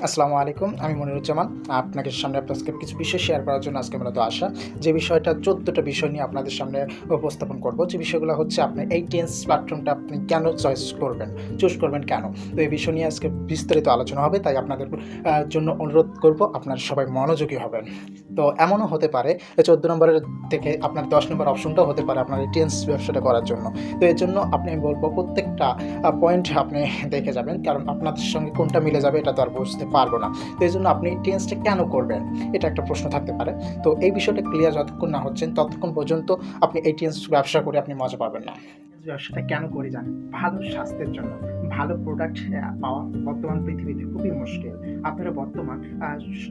আসসালামু আলাইকুম। আমি মনিরুজ্জামান। আপনাদের সামনে আজকে কিছু বিষয় শেয়ার করার জন্য আজকে মূলত আসা। যে বিষয়টা ১৪টা বিষয় নিয়ে আপনাদের সামনে উপস্থাপন করব। যে বিষয়গুলো হচ্ছে আপনি এই টেন্স প্ল্যাটফর্মটা আপনি কেন চুজ করবেন কেন? তো এই বিষয় নিয়ে আজকে বিস্তারিত আলোচনা হবে। তাই আপনাদের জন্য অনুরোধ করব আপনারা সবাই মনোযোগী হবেন। তো এমনও হতে পারে ১৪ নম্বরের থেকে আপনার ১০ নম্বর অপশনটাও হতে পারে আপনার এই টেন্স ব্যবসাটা করার জন্য। তো এর জন্য আমি বলব প্রত্যেকটা পয়েন্ট আপনি দেখে যাবেন। কারণ আপনাদের সঙ্গে কোনটা মিলে যাবে এটা তো আর বুঝতে পারবো না। তো এইজন্য আপনি টেন্সটা কেন করবেন? এটা একটা প্রশ্ন থাকতে পারে। তো এই বিষয়টা ক্লিয়ার যতক্ষণ না হচ্ছেন ততক্ষণ পর্যন্ত আপনি এই টেন্স ব্যবসা করে আপনি মজা পাবেন না। ব্যবসাটা কেন করি জানেন? ভালো স্বাস্থ্যের জন্য। ভালো প্রোডাক্ট পাওয়া বর্তমান পৃথিবীতে খুবই মুশকিল। আপনারা বর্তমান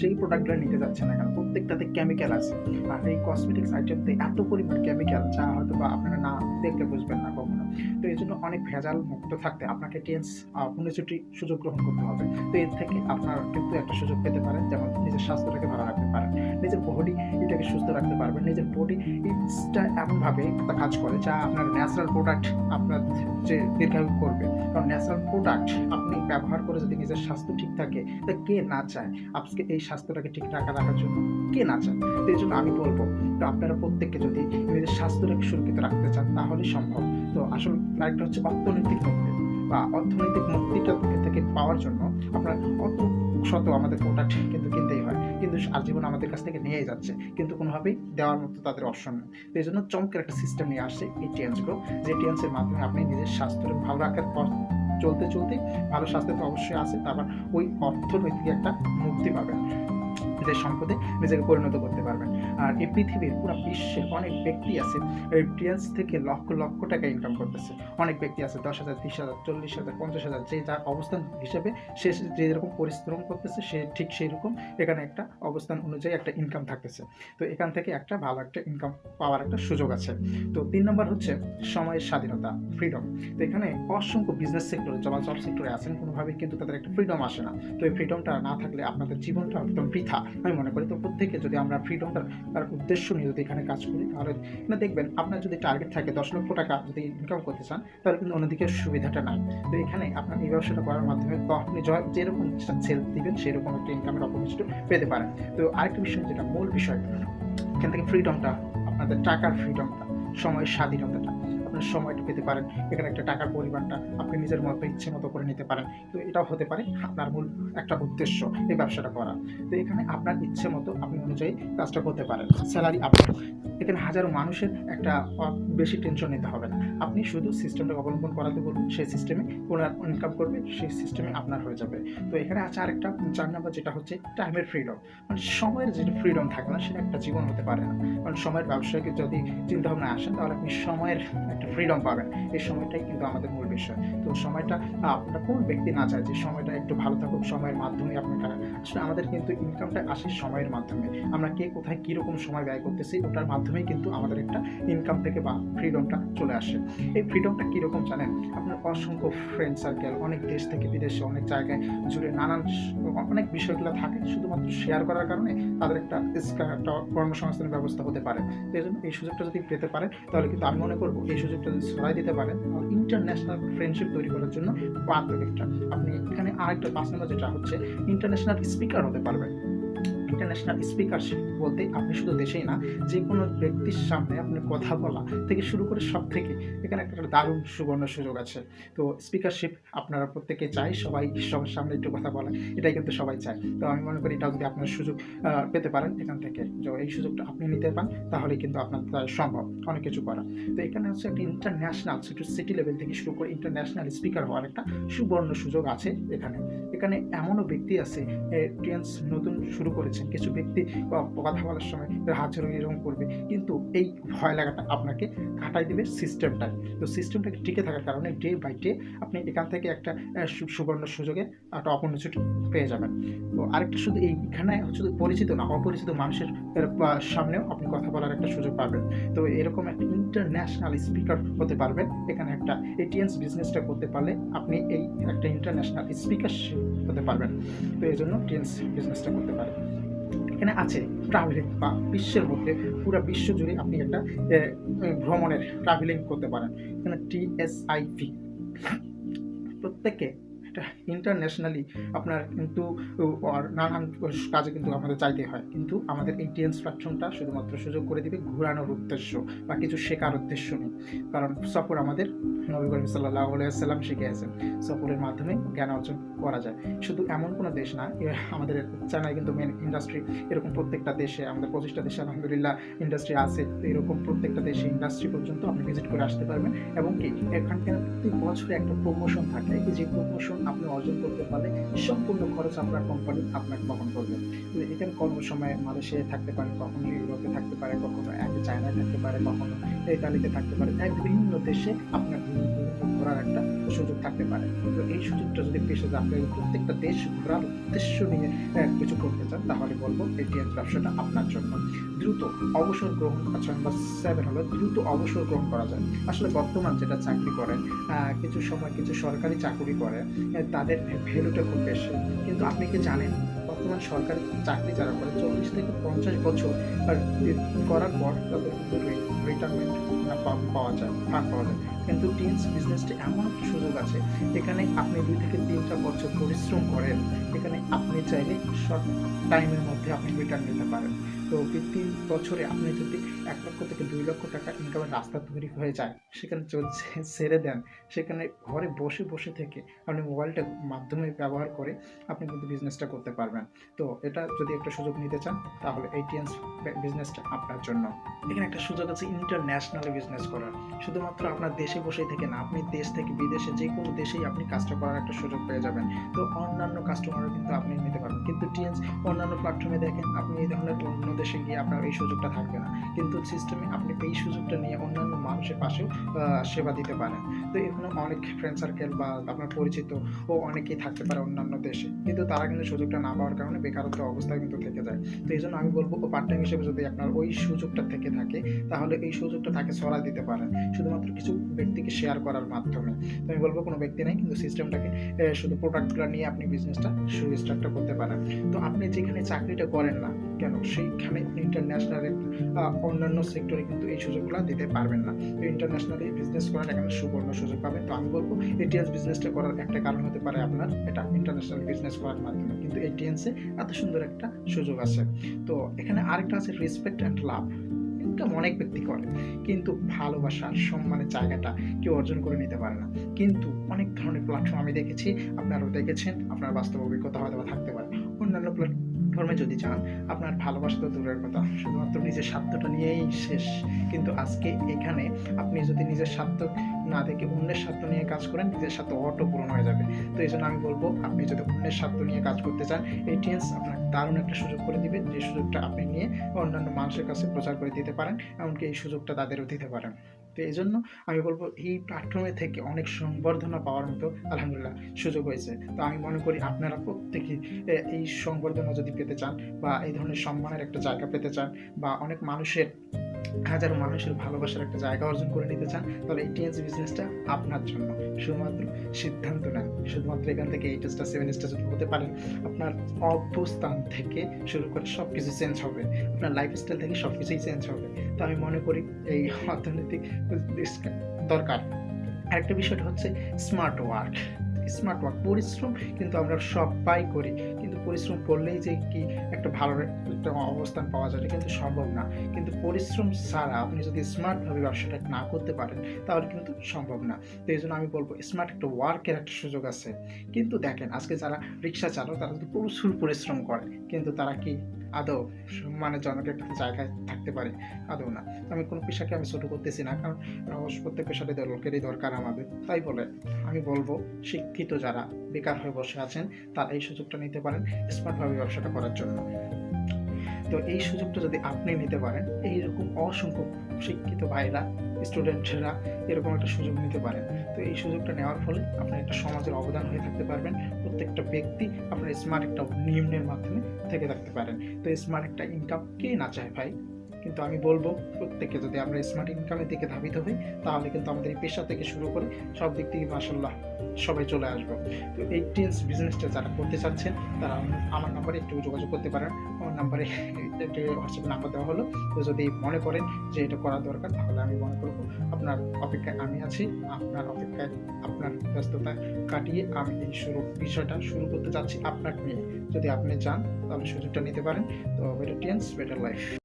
যেই প্রোডাক্টগুলো নিতে যাচ্ছেন না কেন প্রত্যেকটাতে কেমিক্যাল আছে। আর এই কসমেটিক্স আইটেমতে এত পরিমাণ কেমিক্যাল যা হয়তোবা আপনারা না দেখলে বুঝবেন না কখনো। তো এজন্য অনেক ভেজাল মুক্ত থাকতে আপনাকে টেন্স ১৫টি সুযোগ গ্রহণ করতে হবে। তো এর থেকে আপনার কিন্তু একটা সুযোগ পেতে পারেন, যেমন নিজের স্বাস্থ্যটাকে ভালো রাখতে পারেন, নিজের বডি এটাকে সুস্থ রাখতে পারবেন। নিজের বডি ইটসটা এমনভাবে একটা কাজ করে যা আপনার ন্যাচারাল প্রোডাক্ট আপনার যে দীর্ঘায়ু করবে। কারণ ন্যাচারাল প্রোডাক্ট আপনি ব্যবহার করে যদি নিজের স্বাস্থ্য ঠিক থাকে, তা কে না চায় আজকে এই স্বাস্থ্যটাকে ঠিক রাখার জন্য? কে না চায়? তো এই জন্য আমি বলবো, তো আপনারা প্রত্যেককে যদি নিজের স্বাস্থ্যটাকে সুরক্ষিত রাখতে চান তাহলেই সম্ভব। তো আসল আরেকটা হচ্ছে অর্থনৈতিক মুক্তি বা অর্থনৈতিক মুক্তিটা থেকে পাওয়ার জন্য আপনার কত শত আমাদের প্রোডাক্ট কিন্তু কিনতেই হয়, কিন্তু আজীবন আমাদের কাছ থেকে নিয়েই যাচ্ছে, কিন্তু কোনোভাবেই দেওয়ার মতো তাদের অপশন নেই। তো এই জন্য চমকের একটা সিস্টেম নিয়ে আসছে এই টিএনসগুলো, যে টিএনসের মাধ্যমে আপনি নিজের স্বাস্থ্যটা ভালো রাখার পর চলতে চলতে ভালো স্বাস্থ্য তো অবশ্যই আছে, তারপর ওই অর্থনৈতিক একটা মুক্তি পাবেন, নিজের সম্পদে নিজেকে পরিণত করতে পারবেন। আর এই পৃথিবীর পুরো বিশ্বের অনেক ব্যক্তি আছে এই টিএনস থেকে লক্ষ লক্ষ টাকা ইনকাম করতেছে। অনেক ব্যক্তি আছে ১০,০০০, ৩০,০০০, ৪০,০০০, ৫০,০০০, যে যার অবস্থান হিসেবে সে যেরকম পরিশ্রম করতেছে সে ঠিক সেই রকম এখানে একটা অবস্থান অনুযায়ী একটা ইনকাম থাকতেছে। তো এখান থেকে একটা ভালো একটা ইনকাম পাওয়ার একটা সুযোগ আছে। তো ৩ নম্বর হচ্ছে সময়ের স্বাধীনতা, ফ্রিডম। তো এখানে অসংখ্য বিজনেস সেক্টরে জব সেক্টরে আছেন, কোনোভাবেই কিন্তু তাদের একটা ফ্রিডম আসে না। তো এই ফ্রিডমটা না থাকলে আপনাদের জীবনটা একদম বৃথা আমি মনে করি। তো প্রত্যেকে যদি আমরা ফ্রিডমটার তার উদ্দেশ্য নিয়ে যদি এখানে কাজ করি, তাহলে দেখবেন আপনার যদি টার্গেট থাকে ১০ লক্ষ টাকা যদি ইনকাম করতে চান, তাহলে কিন্তু অন্যদিকে সুবিধাটা নাই। তো এখানে আপনার এই ব্যবসাটা করার মাধ্যমে তো আপনি যেরকম সেল দিবেন সেরকম একটা ইনকামের অপরচুনিটি পেতে পারেন। তো আরেকটা বিষয় যেটা মূল বিষয়, এখান থেকে ফ্রিডমটা, আপনাদের টাকার ফ্রিডমটা, সময়ের স্বাধীনতাটা, আপনার সময়টা পেতে পারেন। এখানে একটা টাকার পরিমাণটা আপনি নিজের মতো ইচ্ছে মতো করে নিতে পারেন। তো এটাও হতে পারে আপনার মূল একটা উদ্দেশ্য এই ব্যবসাটা করা। তো এখানে আপনার ইচ্ছে মতো আপনি অনুযায়ী কাজটা করতে পারেন। স্যালারি আপনি এখানে হাজারো মানুষের একটা বেশি টেনশন নিতে হবে না। আপনি শুধু সিস্টেমটাকে অবলম্বন করাতে বলবেন, সেই সিস্টেমে ওনার ইনকাম করবে, সেই সিস্টেমে আপনার হয়ে যাবে। তো এখানে আছে আরেকটা ৪ নাম্বার, যেটা হচ্ছে টাইমের ফ্রিডম। মানে সময়ের যেটা ফ্রিডম থাকে না সেটা একটা জীবন হতে পারে না। কারণ সময়ের ব্যবসায়কে যদি চিন্তাভাবনায় আসেন তাহলে আপনি সময়ের একটা ফ্রিডম পাবেন। এই সময়টাই কিন্তু আমাদের মূল বিষয়। তো সময়টা আপনার কোন ব্যক্তি না চায় যে সময়টা একটু ভালো থাকুক, সময়ের মাধ্যমে আপনার টাকা আসলে আমাদের কিন্তু ইনকামটা আসে সময়ের মাধ্যমে। আমরা কে কোথায় কীরকম সময় ব্যয় করতেছি ওটার মাধ্যমেই কিন্তু আমাদের একটা ইনকাম থেকে বা ফ্রিডমটা চলে আসে। এই ফ্রিডমটা কীরকম জানেন? আপনার অসংখ্য ফ্রেন্ড সার্কেল অনেক দেশ থেকে বিদেশে অনেক জায়গায় জুড়ে নানান অনেক বিষয়গুলো থাকে, শুধুমাত্র শেয়ার করার কারণে তাদের একটা কর্মসংস্থানের ব্যবস্থা হতে পারে। এই জন্য এই সুযোগটা যদি পেতে পারেন তাহলে কিন্তু আমি মনে করবো এই সুযোগটা যদি ছড়াই দিতে পারেন ইন্টারন্যাশনাল ফ্রেন্ডশিপ তৈরি করার জন্য পারফেক্ট একটা। আপনি এখানে আরেকটা ৫ নম্বর যেটা হচ্ছে ইন্টারন্যাশনাল স্পিকার হতে পারবেন। ইন্টারন্যাশনাল স্পিকারশিপ বলতে আপনি শুধু দেশেই না, যে কোনো ব্যক্তির সামনে আপনার কথা বলা থেকে শুরু করে সব থেকে এখানে একটা দারুণ সুবর্ণ সুযোগ আছে। তো স্পিকারশিপ আপনারা প্রত্যেকে চাই, সবাই সবার সামনে একটু কথা বলা, এটাই কিন্তু সবাই চায়। তো আমি মনে করি এটাও যদি আপনার সুযোগ পেতে পারেন এখান থেকে, যে এই সুযোগটা আপনি নিতে পান তাহলে কিন্তু আপনার সম্ভব অনেক কিছু করা। তো এখানে হচ্ছে একটা ইন্টারন্যাশনাল সিটি লেভেল থেকে শুরু করে ইন্টারন্যাশনাল স্পিকার হওয়ার একটা সুবর্ণ সুযোগ আছে এখানে। এখানে এমনও ব্যক্তি আছে টিএনস নতুন শুরু করেছেন, কিছু ব্যক্তি কথা বলার সময় হাত ঝাড়ু এরকম করবে, কিন্তু এই ভয় লাগাটা আপনাকে কাটাই দেবে সিস্টেমটাই। তো সিস্টেমটাকে টিকে থাকার কারণে ডে বাই ডে আপনি এখান থেকে একটা সুবর্ণ সুযোগে একটা অপরচুনিটি পেয়ে যাবেন। তো আরেকটা শুধু এইখানে শুধু পরিচিত না, অপরিচিত মানুষের সামনেও আপনি কথা বলার একটা সুযোগ পাবেন। তো এরকম একটা ইন্টারন্যাশনাল স্পিকার হতে পারবেন এখানে। একটা এটিএনস বিজনেসটা করতে পারলে আপনি এই একটা ইন্টারন্যাশনাল স্পিকার হতে পারবেন। তো এই জন্য টিএনস বিজনেসটা করতে পারেন। এখানে আছে ট্রাভেলিং বা বিশ্বের মধ্যে পুরো বিশ্ব জুড়ে আপনি একটা ভ্রমণের ট্রাভেলিং করতে পারেন। এখানে টিএসআইপি প্রত্যেকে এটা ইন্টারন্যাশনালি আপনার কিন্তু নানান কাজে কিন্তু আমাদের চাইতে হয়, কিন্তু আমাদের এই টিএনস প্ল্যাটফর্মটা শুধুমাত্র সুযোগ করে দিবে ঘোরানোর উদ্দেশ্য বা কিছু শেখার উদ্দেশ্য নেই। কারণ সফর আমাদের নবী করিম সাল্লাল্লাহু আলাইহি ওয়াসাল্লাম শিখিয়েছেন সফরের মাধ্যমে জ্ঞান অর্জন করা যায়। শুধু এমন কোনো দেশ না, আমাদের চায়নায় কিন্তু মেন ইন্ডাস্ট্রি এরকম প্রত্যেকটা দেশে, আমাদের 25টা দেশে আলহামদুলিল্লাহ ইন্ডাস্ট্রি আছে। তো এরকম প্রত্যেকটা দেশে ইন্ডাস্ট্রি পর্যন্ত আপনি ভিজিট করে আসতে পারবেন। এবং কি এখানকার প্রতি বছরে একটা প্রমোশন থাকে, যে প্রমোশন আপনি অর্জন করতে পারলে সম্পূর্ণ খরচ আপনার কোম্পানি আপনাকে বহন করবে। তো এখানে কর্মসময়ে মালয়েশিয়ায় থাকতে পারে, কখনো ইউরোপে থাকতে পারে, কখনো চায়নায় থাকতে পারে, কখনো ইতালিতে থাকতে পারে, বিভিন্ন দেশে আপনার ঘোরার একটা সুযোগ থাকতে পারে। তো এই সুযোগটা যদি পেশে যায়, আপনি প্রত্যেকটা দেশ ঘোরার উদ্দেশ্য নিয়ে কিছু করতে চান, তাহলে বলবো এই টিএনস ব্যবসাটা আপনার জন্য। দ্রুত অবসর গ্রহণ, আচ্ছা নাম্বার 7 হলো দ্রুত অবসর গ্রহণ করা যায়। আসলে বর্তমান যেটা চাকরি করেন, কিছু সময় কিছু সরকারি চাকরি করে, তাদের ভ্যালুটা খুব বেশি। কিন্তু আপনি কি জানেন বর্তমান সরকারি চাকরি যারা করে 40 থেকে 50 বছর করার পর তাদের কিন্তু রিটায়ারমেন্ট পাওয়া যায়, ফান্ড পাওয়া যায়। কিন্তু টিএনস বিজনেসটা এমন একটা সুযোগ আছে, এখানে আপনি 2 থেকে 3টা বছর পরিশ্রম করেন, এখানে আপনি চাইলে শর্ট টাইমের মধ্যে আপনি রিটার্ন নিতে পারেন। তো 3 বছরে আপনি যদি 1 লক্ষ থেকে 2 লক্ষ টাকা ইনকামের রাস্তা তৈরি হয়ে যায়, সেখানে ছেড়ে দেন, সেখানে ঘরে বসে বসে থেকে আপনি মোবাইলটা মাধ্যমে ব্যবহার করে আপনি কিন্তু বিজনেসটা করতে পারবেন। তো এটা যদি একটা সুযোগ নিতে চান, তাহলে এই টিএনস বিজনেসটা আপনার জন্য। এখানে একটা সুযোগ আছে ইন্টারন্যাশনালি বিজনেস করার। শুধুমাত্র আপনার দেশে বসেই থেকে না, আপনি দেশ থেকে বিদেশে যে কোনো দেশেই আপনি কাজটা করার একটা সুযোগ পেয়ে যাবেন। তো অন্যান্য কাস্টমারও কিন্তু আপনি নিতে পারবেন। কিন্তু টিএনস অন্যান্য প্ল্যাটফর্মে দেখেন, আপনি এই ধরনের অন্য দেশে গিয়ে আপনার এই সুযোগটা থাকবে না, কিন্তু সিস্টেমে আপনি এই সুযোগটা নিয়ে অন্যান্য মানুষের পাশেও সেবা দিতে পারেন। তো এখানে অনেক ফ্রেন্ড সার্কেল বা আপনার পরিচিত ও অনেকেই থাকতে পারে অন্যান্য দেশে, কিন্তু তারা কিন্তু সুযোগটা না পাওয়ার কারণে বেকারত্ব অবস্থায় কিন্তু থেকে যায়। তো এই জন্য আমি বলবো পার্ট টাইম হিসেবে যদি আপনার ওই সুযোগটা থেকে থাকে, তাহলে এই সুযোগটা তাকে ছড়াই দিতে পারেন শুধুমাত্র কিছু ব্যক্তিকে শেয়ার করার মাধ্যমে। তো আমি বলবো কোনো ব্যক্তি নেই, কিন্তু সিস্টেমটাকে শুধু প্রোডাক্টগুলো নিয়ে আপনি বিজনেসটা স্টার্টটা করতে পারেন। তো আপনি যেখানে চাকরিটা করেন না কেন, সেইখানে ইন্টারন্যাশনাল অন্যান্য সেক্টরে কিন্তু এই সুযোগগুলো দিতে পারবেন না। তো ইন্টারন্যাশনালি বিজনেস করার এখানে সুবর্ণ সুযোগ পাবেন। তো আমি বলবো এটিএনস বিজনেসটা করার একটা কারণ হতে পারে আপনার এটা ইন্টারন্যাশনাল বিজনেস করার মাধ্যমে, কিন্তু এটিএনসে এত সুন্দর একটা সুযোগ আছে। তো এখানে আরেকটা আছে রেসপেক্ট অ্যান্ড লাভ। ইনকাম অনেক ব্যক্তি করে, কিন্তু ভালোবাসা সম্মানের জায়গাটা কেউ অর্জন করে নিতে পারে না। কিন্তু অনেক ধরনের প্ল্যাটফর্ম আমি দেখেছি, আপনারাও দেখেছেন, আপনার বাস্তব অভিজ্ঞতা হয়তো থাকতে পারে। অন্যান্য প্ল্যাটফর্মে যদি চান, আপনার ভালোবাসা তো দূরের কথা, শুধুমাত্র নিজের স্বার্থটা নিয়েই শেষ। কিন্তু আজকে এখানে আপনি যদি নিজের স্বার্থ না দেখে অন্যের স্বার্থ নিয়ে কাজ করেন, নিজের স্বার্থ অটো পূরণ হয়ে যাবে। তো এই জন্য আমি বলবো, আপনি যদি অন্যের স্বার্থ নিয়ে কাজ করতে চান, এই টিএনস আপনাকে দারুণ একটা সুযোগ করে দিবে, যে সুযোগটা আপনি নিয়ে অন্যান্য মানুষের কাছে প্রচার করে দিতে পারেন, এমনকি এই সুযোগটা তাদেরও দিতে পারেন। তো এই জন্য আমি বলবো এই প্ল্যাটফর্মে থেকে অনেক সংবর্ধনা পাওয়ার মতো আলহামদুলিল্লাহ সুযোগ হয়েছে। তো আমি মনে করি আপনারা প্রত্যেকেই এই সংবর্ধনা যদি পেতে চান, বা এই ধরনের সম্মানের একটা জায়গা পেতে চান, বা অনেক মানুষের হাজারো মানুষের ভালোবাসার একটা জায়গা অর্জন করে নিতে চান, তাহলে এই টিএনস বিজনেসটা আপনার জন্য। শুধুমাত্র সিদ্ধান্ত নেন, শুধুমাত্র এখান থেকে 8 স্টার 7 স্টার যদি হতে পারেন, আপনার অবস্থান থেকে শুরু করে সব কিছু চেঞ্জ হবে, আপনার লাইফস্টাইল থেকে সব কিছুই চেঞ্জ হবে। তো আমি মনে করি এই অর্থনৈতিক দরকার। আরেকটা বিষয়টা হচ্ছে স্মার্ট ওয়ার্ক। স্মার্ট ওয়ার্ক পরিশ্রম কিন্তু আমরা সবাই করি, কিন্তু পরিশ্রম করলেই যে কি একটা ভালো একটা অবস্থান পাওয়া যায় কিন্তু সম্ভব না। কিন্তু পরিশ্রম ছাড়া আপনি যদি স্মার্টভাবে ব্যবসাটা না করতে পারেন, তাহলে কিন্তু সম্ভব না। তো এই জন্য আমি বলবো স্মার্ট একটা ওয়ার্কের একটা সুযোগ আছে। কিন্তু দেখেন আজকে যারা রিক্সা চালক, তারা কিন্তু প্রচুর পরিশ্রম করে, কিন্তু তারা কি আদৌ সম্মানজনক একটা জায়গায় থাকতে পারে? আদৌ না। আমি কোনো পেশাকে আমি ছোটো করতেছি না, কারণ প্রত্যেক পেশাতে লোকেরই দরকার আমাদের। তাই বলে আমি বলবো শিক্ষিত যারা বেকার হয়ে বসে আছেন, তারা এই সুযোগটা নিতে পারেন স্মার্টভাবে ব্যবসাটা করার জন্য। তো এই সুযোগটা যদি আপনি নিতে পারেন, এইরকম অসংখ্য শিক্ষিত ভাইরা, স্টুডেন্টরা এরকম একটা সুযোগ নিতে পারেন। তো এই সুযোগটা নেওয়ার ফলে আপনি একটা সমাজের অবদান হয়ে থাকতে পারবেন। প্রত্যেকটা ব্যক্তি আপনার স্মার্ট একটা নিয়মের মাধ্যমে থেকে থাকতে পারেন। তো স্মার্ট একটা ইনকাম কে না চায় ভাই? কিন্তু আমি বলবো প্রত্যেকে যদি আমরা স্মার্ট ইনকামের দিকে ধাবিত হই, তাহলে কিন্তু আমাদের এই পেশা থেকে শুরু করে সব দিক থেকে মাশাআল্লাহ সবাই চলে আসবো। তো এই টেন্স বিজনেসটা যারা করতে চাচ্ছেন তারা আমার নাম্বারে একটু যোগাযোগ করতে পারেন। আমার নাম্বারে একটি হোয়াটসঅ্যাপ নাম্বার দেওয়া হলো। তো যদি মনে করেন যে এটা করা দরকার, তাহলে আমি মনে করবো আপনার অপেক্ষায় আমি আছি। আপনার অপেক্ষায় আপনার ব্যস্ততা কাটিয়ে আমি এই বিষয়টা শুরু করতে চাচ্ছি আপনাকে নিয়ে। যদি আপনি চান তাহলে সুযোগটা নিতে পারেন। তো বেটার টেন্স বেটার লাইফ।